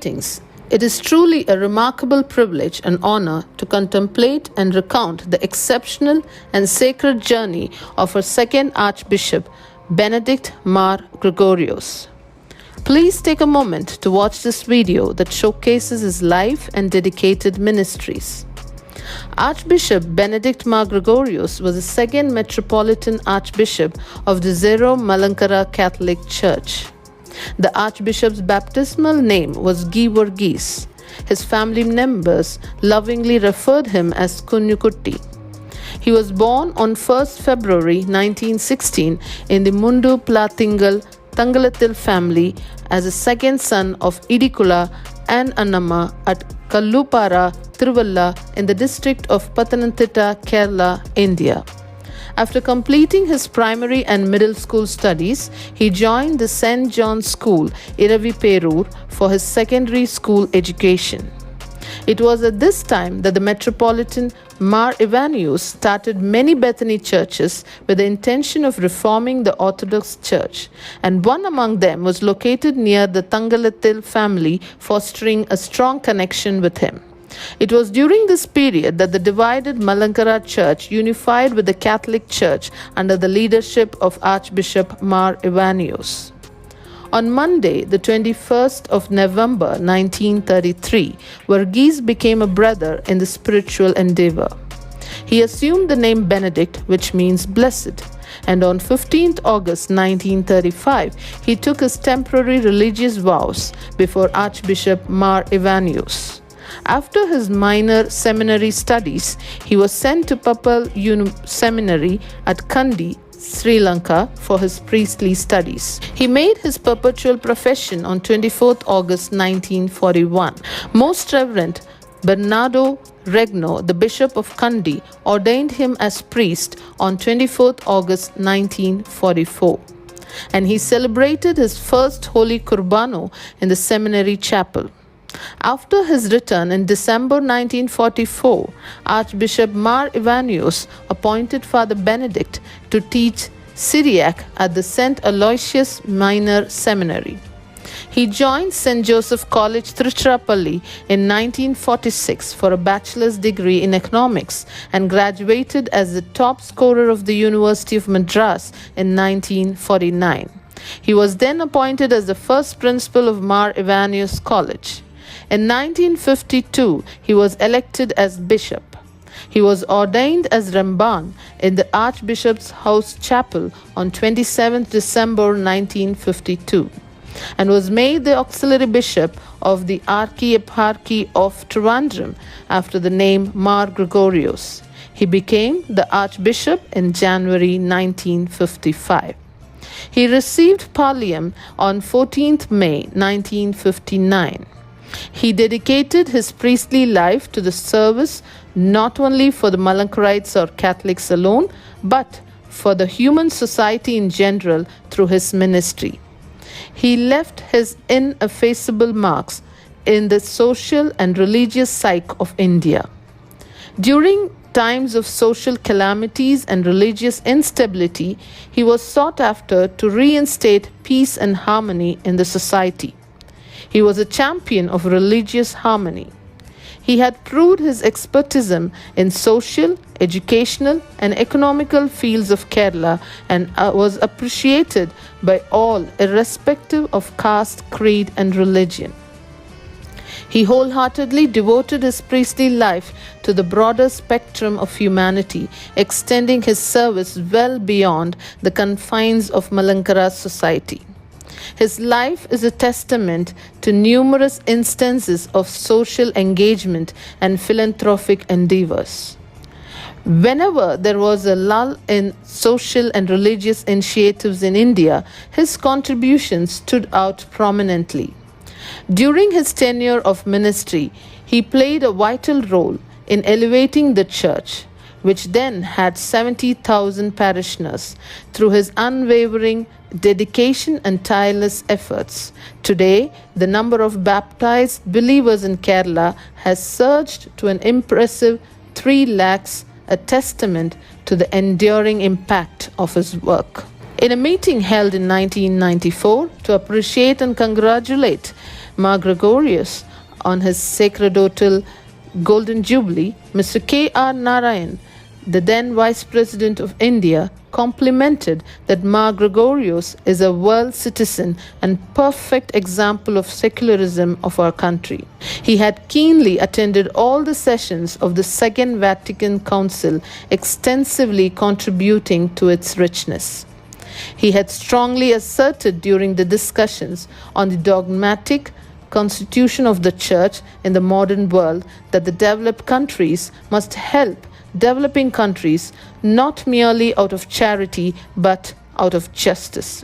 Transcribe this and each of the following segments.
Greetings. It is truly a remarkable privilege and honor to contemplate and recount the exceptional and sacred journey of our second Archbishop, Benedict Mar Gregorios. Please take a moment to watch this video that showcases his life and dedicated ministries. Archbishop Benedict Mar Gregorios was the second Metropolitan Archbishop of the Syro-Malankara Catholic Church. The Archbishop's baptismal name was Geevarghese. His family members lovingly referred him as Kunyukutty. He was born on 1st February 1916 in the Mundu Plathingal Thangalathil family as a second son of Idikula and Annamma at Kallupara, Tiruvalla in the district of Pathanamthitta, Kerala, India. After completing his primary and middle school studies, he joined the St. John's School, Iraviperur, for his secondary school education. It was at this time that the Metropolitan Mar Ivanios started many Bethany churches with the intention of reforming the Orthodox Church, and one among them was located near the Thangalathil family, fostering a strong connection with him. It was during this period that the divided Malankara Church unified with the Catholic Church under the leadership of Archbishop Mar Ivanios. On Monday, the 21st of November 1933, Varghese became a brother in the spiritual endeavor. He assumed the name Benedict, which means blessed, and on 15th August 1935, he took his temporary religious vows before Archbishop Mar Ivanios. After his minor seminary studies, he was sent to Papal Seminary at Kandy, Sri Lanka for his priestly studies. He made his perpetual profession on 24th August 1941. Most Reverend Bernardo Regno, the Bishop of Kandy, ordained him as priest on 24th August 1944. And he celebrated his first Holy Kurbano in the seminary chapel. After his return in December 1944, Archbishop Mar Ivanios appointed Father Benedict to teach Syriac at the St. Aloysius Minor Seminary. He joined St. Joseph College, Tiruchirappalli in 1946 for a bachelor's degree in economics and graduated as the top scorer of the University of Madras in 1949. He was then appointed as the first principal of Mar Ivanios College. In 1952, he was elected as bishop. He was ordained as Ramban in the Archbishop's House Chapel on 27 December 1952 and was made the auxiliary bishop of the Archieparchy of Trivandrum after the name Mar Gregorios. He became the Archbishop in January 1955. He received pallium on 14th May 1959. He dedicated his priestly life to the service not only for the Malankarites or Catholics alone, but for the human society in general through his ministry. He left his ineffaceable marks in the social and religious psyche of India. During times of social calamities and religious instability, he was sought after to reinstate peace and harmony in the society. He was a champion of religious harmony. He had proved his expertise in social, educational, and economical fields of Kerala and was appreciated by all, irrespective of caste, creed, and religion. He wholeheartedly devoted his priestly life to the broader spectrum of humanity, extending his service well beyond the confines of Malankara society. His life is a testament to numerous instances of social engagement and philanthropic endeavors. Whenever there was a lull in social and religious initiatives in India, his contributions stood out prominently. During his tenure of ministry, he played a vital role in elevating the church, which then had 70,000 parishioners, through his unwavering dedication and tireless efforts. Today, the number of baptized believers in Kerala has surged to an impressive 3 lakhs, a testament to the enduring impact of his work. In a meeting held in 1994 to appreciate and congratulate Mar Gregorius on his sacerdotal Golden Jubilee, Mr. K.R. Narayan, the then Vice President of India, complimented that Mar Gregorius is a world citizen and perfect example of secularism of our country. He had keenly attended all the sessions of the Second Vatican Council, extensively contributing to its richness. He had strongly asserted during the discussions on the dogmatic constitution of the Church in the modern world that the developed countries must help developing countries not merely out of charity but out of justice.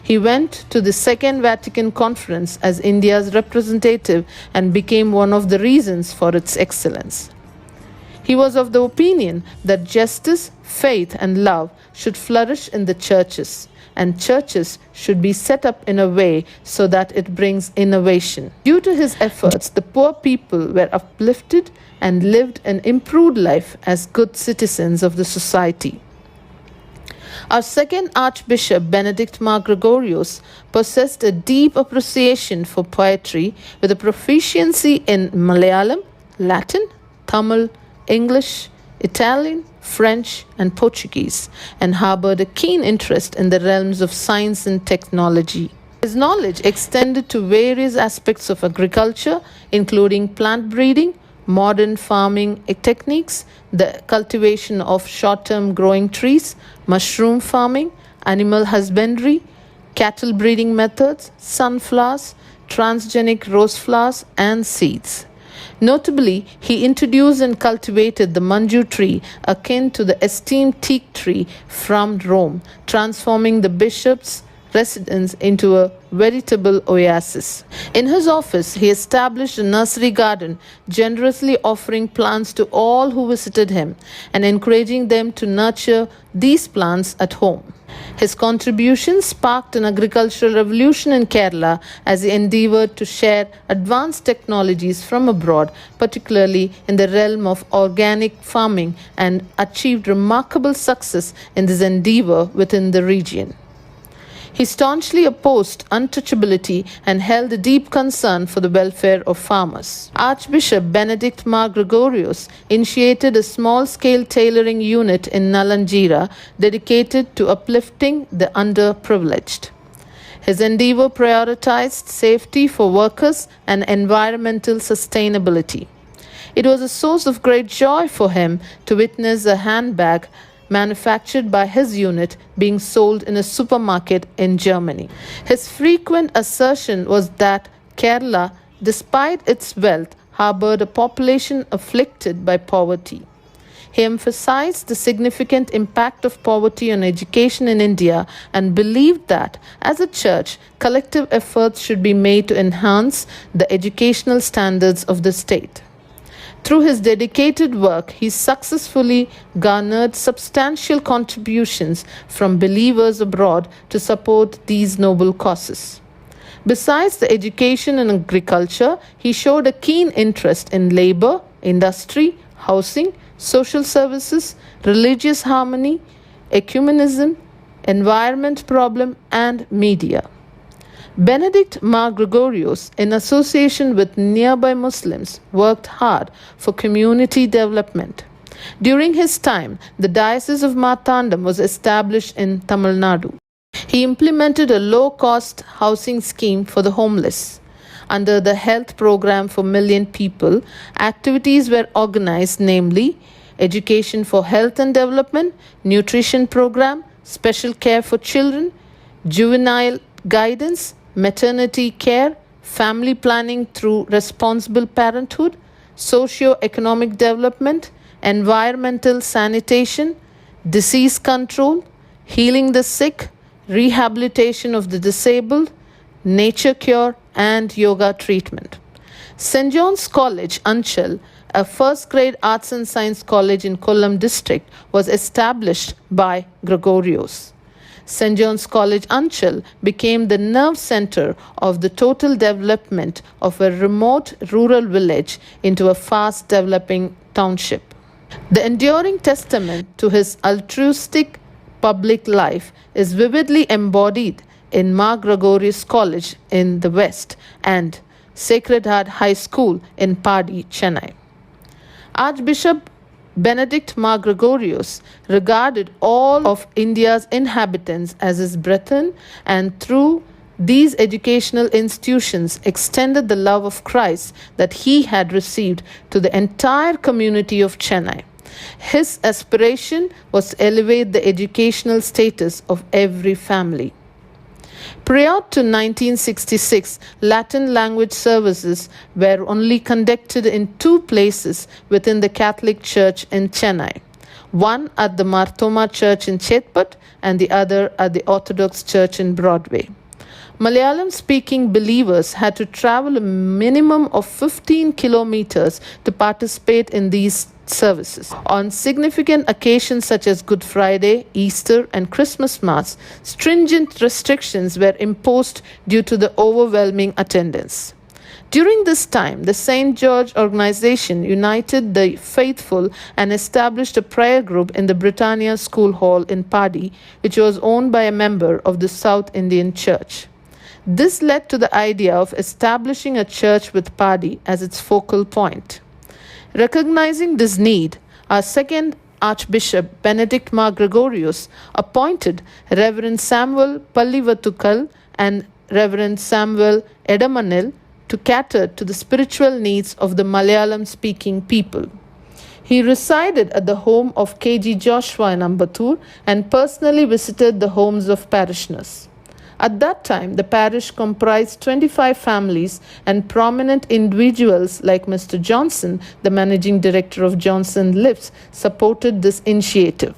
He went to the Second Vatican Conference as India's representative and became one of the reasons for its excellence. He was of the opinion that justice, faith, and love should flourish in the churches, and churches should be set up in a way so that it brings innovation. Due to his efforts, the poor people were uplifted and lived an improved life as good citizens of the society. Our second Archbishop, Benedict Mar Gregorius, possessed a deep appreciation for poetry with a proficiency in Malayalam, Latin, Tamil, English, Italian, French, and Portuguese, and harbored a keen interest in the realms of science and technology. His knowledge extended to various aspects of agriculture, including plant breeding, modern farming techniques, the cultivation of short-term growing trees, mushroom farming, animal husbandry, cattle breeding methods, sunflowers, transgenic rose flowers, and seeds. Notably, he introduced and cultivated the manju tree, akin to the esteemed teak tree from Rome, transforming the bishop's residence into a veritable oasis. In his office, he established a nursery garden, generously offering plants to all who visited him and encouraging them to nurture these plants at home. His contributions sparked an agricultural revolution in Kerala as he endeavored to share advanced technologies from abroad, particularly in the realm of organic farming, and achieved remarkable success in this endeavor within the region. He staunchly opposed untouchability and held a deep concern for the welfare of farmers. Archbishop Benedict Mar Gregorius initiated a small-scale tailoring unit in Nalanjira dedicated to uplifting the underprivileged. His endeavor prioritized safety for workers and environmental sustainability. It was a source of great joy for him to witness a handbag manufactured by his unit being sold in a supermarket in Germany. His frequent assertion was that Kerala, despite its wealth, harbored a population afflicted by poverty. He emphasized the significant impact of poverty on education in India and believed that, as a church, collective efforts should be made to enhance the educational standards of the state. Through his dedicated work, he successfully garnered substantial contributions from believers abroad to support these noble causes. Besides the education and agriculture, he showed a keen interest in labor, industry, housing, social services, religious harmony, ecumenism, environment problem, and media. Benedict Mar Gregorius, in association with nearby Muslims, worked hard for community development. During his time, the Diocese of Marthandam was established in Tamil Nadu. He implemented a low-cost housing scheme for the homeless. Under the health program for million people, activities were organized, namely education for health and development, nutrition program, special care for children, juvenile guidance, maternity care, family planning through responsible parenthood, socio-economic development, environmental sanitation, disease control, healing the sick, rehabilitation of the disabled, nature cure, and yoga treatment. St. John's College, Anchal, a first-grade arts and science college in Kollam district, was established by Gregorius. St. John's College, Anchal, became the nerve center of the total development of a remote rural village into a fast-developing township. The enduring testament to his altruistic public life is vividly embodied in Mar Gregorius College in the West and Sacred Heart High School in Padi, Chennai. Archbishop Benedict Mar Gregorius regarded all of India's inhabitants as his brethren, and through these educational institutions extended the love of Christ that he had received to the entire community of Chennai. His aspiration was to elevate the educational status of every family. Prior to 1966, Latin language services were only conducted in two places within the Catholic Church in Chennai, one at the Marthoma Church in Chetpat and the other at the Orthodox Church in Broadway. Malayalam-speaking believers had to travel a minimum of 15 kilometers to participate in these services. On significant occasions such as Good Friday, Easter, and Christmas Mass, stringent restrictions were imposed due to the overwhelming attendance. During this time, the St. George organization united the faithful and established a prayer group in the Britannia School Hall in Padi, which was owned by a member of the South Indian Church. This led to the idea of establishing a church with Padi as its focal point. Recognizing this need, our second Archbishop Benedict Mar Gregorius appointed Reverend Samuel Pallivattukal and Reverend Samuel Edamanil to cater to the spiritual needs of the Malayalam-speaking people. He resided at the home of K.G. Joshua in Ambattur and personally visited the homes of parishioners. At that time, the parish comprised 25 families, and prominent individuals like Mr. Johnson, the managing director of Johnson Lifts, supported this initiative.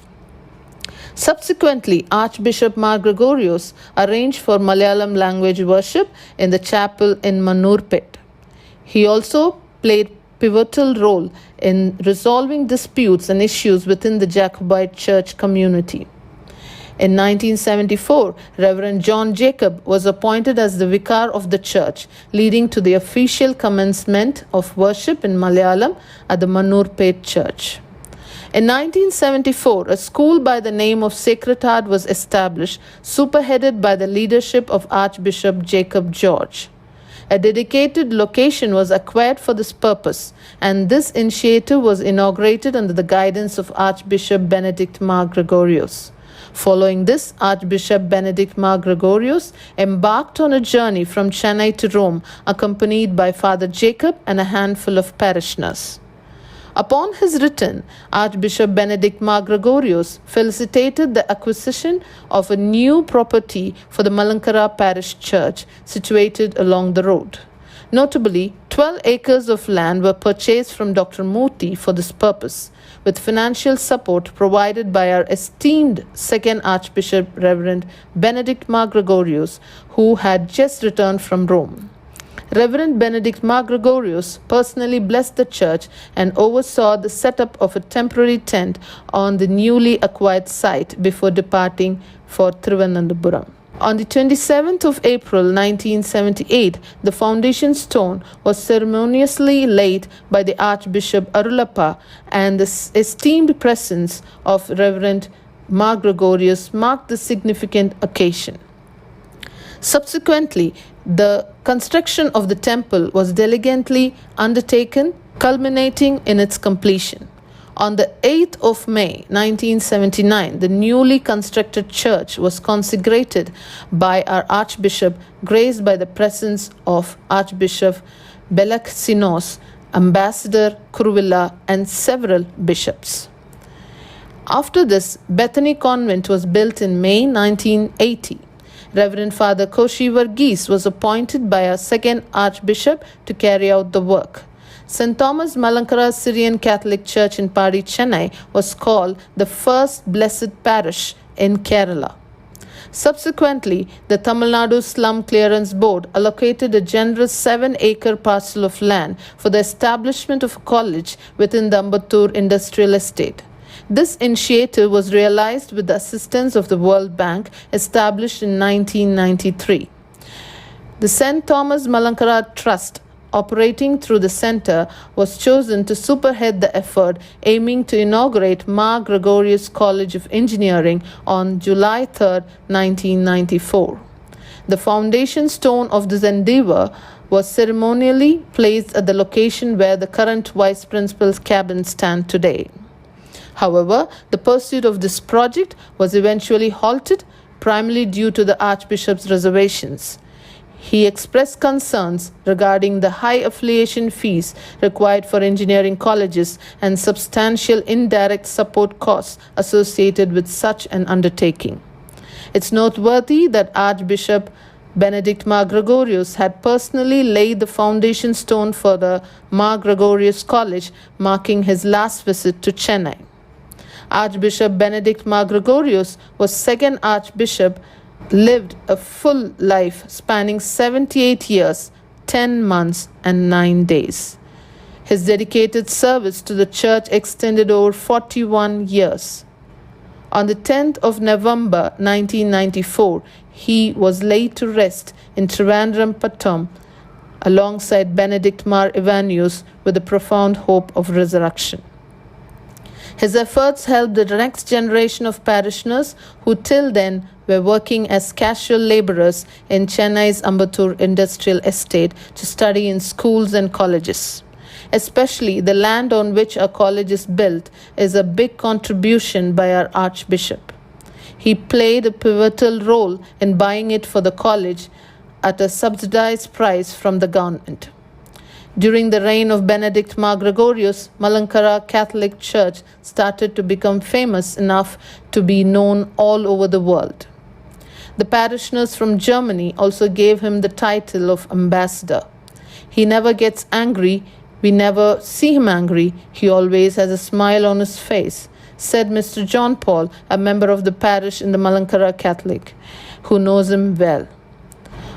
Subsequently, Archbishop Mar Gregorius arranged for Malayalam language worship in the chapel in Manurpet. He also played pivotal role in resolving disputes and issues within the Jacobite church community. In 1974, Reverend John Jacob was appointed as the vicar of the church, leading to the official commencement of worship in Malayalam at the Manurpet Church. In 1974, a school by the name of Sacred Heart was established, superheaded by the leadership of Archbishop Jacob George. A dedicated location was acquired for this purpose, and this initiative was inaugurated under the guidance of Archbishop Benedict Mar Gregorius. Following this, Archbishop Benedict Mar Gregorius embarked on a journey from Chennai to Rome, accompanied by Father Jacob and a handful of parishioners. Upon his return, Archbishop Benedict Mar Gregorius felicitated the acquisition of a new property for the Malankara Parish Church, situated along the road. Notably, 12 acres of land were purchased from Dr. Murthy for this purpose, with financial support provided by our esteemed second Archbishop Reverend Benedict Mar Gregorius, who had just returned from Rome. Reverend Benedict Mar Gregorius personally blessed the church and oversaw the setup of a temporary tent on the newly acquired site before departing for Thiruvananthapuram. On the 27th of April 1978, the foundation stone was ceremoniously laid by the Archbishop Arulappa, and the esteemed presence of Reverend Mar Gregorius marked the significant occasion. Subsequently, the construction of the temple was diligently undertaken, culminating in its completion. On the 8th of May 1979, the newly constructed church was consecrated by our Archbishop, graced by the presence of Archbishop Belaksinos, Ambassador Kuruvilla, and several bishops. After this, Bethany Convent was built in May 1980. Reverend Father Koshi Varghese was appointed by our second Archbishop to carry out the work. St. Thomas Malankara Syrian Catholic Church in Padi, Chennai was called the first blessed parish in Kerala. Subsequently, the Tamil Nadu Slum Clearance Board allocated a generous 7-acre parcel of land for the establishment of a college within the Ambattur Industrial Estate. This initiative was realized with the assistance of the World Bank, established in 1993. The St. Thomas Malankara Trust operating through the center, was chosen to spearhead the effort aiming to inaugurate Mar Gregorius College of Engineering on July 3, 1994. The foundation stone of this endeavor was ceremonially placed at the location where the current vice principal's cabin stands today. However, the pursuit of this project was eventually halted, primarily due to the Archbishop's reservations. He expressed concerns regarding the high affiliation fees required for engineering colleges and substantial indirect support costs associated with such an undertaking. It's noteworthy that Archbishop Benedict Mar Gregorius had personally laid the foundation stone for the Mar Gregorius College, marking his last visit to Chennai. Archbishop Benedict Mar Gregorius was second archbishop, lived a full life spanning 78 years, 10 months, and 9 days. His dedicated service to the church extended over 41 years. On the 10th of November 1994, he was laid to rest in Trivandrum, alongside Benedict Mar Ivanius, with the profound hope of resurrection. His efforts helped the next generation of parishioners who till then were working as casual laborers in Chennai's Ambattur industrial estate to study in schools and colleges. Especially the land on which our college is built is a big contribution by our Archbishop. He played a pivotal role in buying it for the college at a subsidized price from the government. During the reign of Benedict Mar Gregorius, Malankara Catholic Church started to become famous enough to be known all over the world. The parishioners from Germany also gave him the title of ambassador. He never gets angry. We never see him angry. He always has a smile on his face, said Mr. John Paul, a member of the parish in the Malankara Catholic, who knows him well.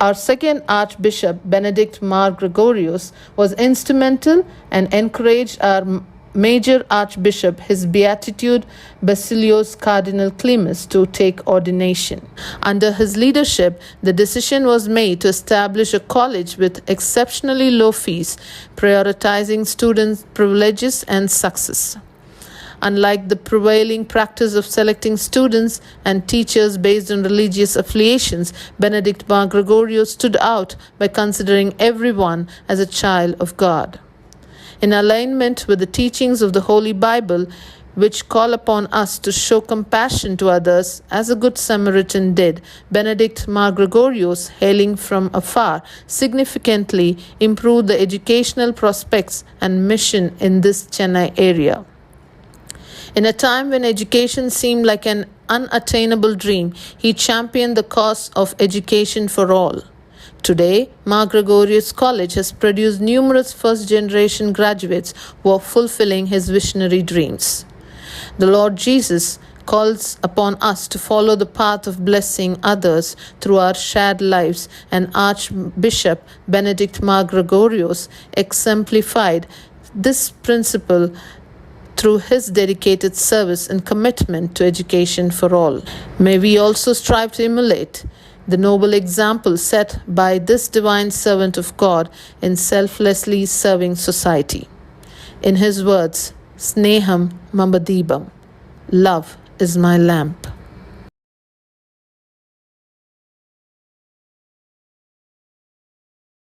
Our second Archbishop, Benedict Mar Gregorius, was instrumental and encouraged our major Archbishop, His Beatitude Basilios Cardinal Clemis, to take ordination. Under his leadership, the decision was made to establish a college with exceptionally low fees, prioritizing students' privileges and success. Unlike the prevailing practice of selecting students and teachers based on religious affiliations, Benedict Mar Gregorius stood out by considering everyone as a child of God. In alignment with the teachings of the Holy Bible, which call upon us to show compassion to others, as a good Samaritan did, Benedict Mar Gregorius, hailing from afar, significantly improved the educational prospects and mission in this Chennai area. In a time when education seemed like an unattainable dream, he championed the cause of education for all. Today, Mar Gregorius College has produced numerous first-generation graduates who are fulfilling his visionary dreams. The Lord Jesus calls upon us to follow the path of blessing others through our shared lives, and Archbishop Benedict Mar Gregorius exemplified this principle through his dedicated service and commitment to education for all. May we also strive to emulate the noble example set by this divine servant of God in selflessly serving society. In his words, Sneham Mama Deepam, love is my lamp.